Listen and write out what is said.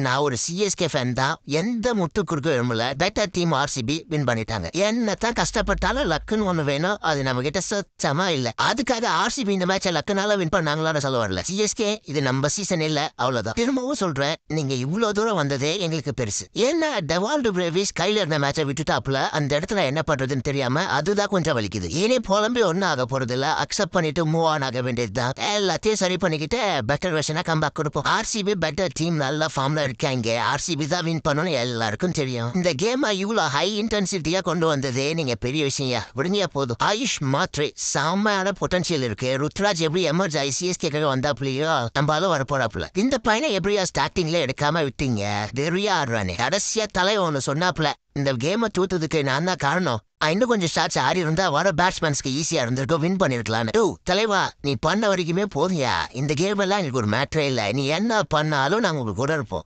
நான் ஒரு CSK fan தான். எந்த முட்டு குறுக்க விரும்பல. பெட்டர் டீம் ஆர்சிபி வின் பண்ணிட்டாங்க. என்னத்தான் கஷ்டப்பட்டாலும் லக்குன்னு ஒண்ணு வேணும். அது நம்ம கிட்ட சுத்தமா இல்ல. அதுக்காக ஆர்சிபி இந்த மேட்ச லக்குனால வின் பண்ணாங்களான்னு சொல்ல வரல. சிஎஸ்கே இது நம்ம சீசன் இல்ல, அவ்வளவுதான். திரும்பவும் சொல்றேன், நீங்க இவ்வளவு தூரம் வந்ததே எங்களுக்கு பெருசு. ஏன்னா டெவால்டு பிரேவிஸ் கையில இருந்த மேட்சை விட்டுட்டாப்புல அந்த இடத்துல என்ன பண்றதுன்னு தெரியாம அதுதான் கொஞ்சம் வலிக்குது. ஏனே புலம்பி ஒன்னும் ஆக போறது இல்ல. அக்செப்ட் பண்ணிட்டு மூவ் ஆன் ஆக வேண்டியதுதான். எல்லாத்தையும் சரி பண்ணிக்கிட்டு பெட்டர் வெர்ஷனா கம்பேக் கொடுப்போம். ஆர்சிபி பெட்டர் டீம், நல்ல ஃபார்ம்ல இருக்காங்க. ஆர்சிபி தான் வின் பண்ணணும்னு எல்லாருக்கும் தெரியும். இந்த கேம் இவ்வளவு ஹை இன்டென்சிட்டியா கொண்டு வந்ததே நீங்க பெரிய விஷயம். விடுங்க போதும். ஆயுஷ் மாத்ரே செம்மையான பொட்டன்ஷியல் இருக்கு. ருத்ராஜ் எப்படி எமர்ஜ் ஆகி சிஎஸ்கேக்காக வந்தாப்புலையோ நம்மளால வரப்போறாப்புல. இந்த பையனை எப்படியா ஸ்டார்டிங்ல எடுக்காம விட்டீங்க? வெறியா ஆடுறானே. கடைசியா தலை ஒண்ணு சொன்னாப்புல, இந்த கேமை தூத்துறதுக்கு நான் தான் காரணம். இன்னும் கொஞ்சம் ஷாட்ஸ் ஆடி இருந்தா வர பேட்ஸ்மேன்ஸ்க்கு ஈஸியா இருந்திருக்கும், வின் பண்ணிருக்கலான்னு. தலைவா, நீ பண்ண வரைக்குமே போதியா. இந்த கேம் எல்லாம் எங்களுக்கு ஒரு மேட்டரே இல்ல. நீ என்ன பண்ணாலும் நாங்க உங்களுக்கு கூட இருப்போம்.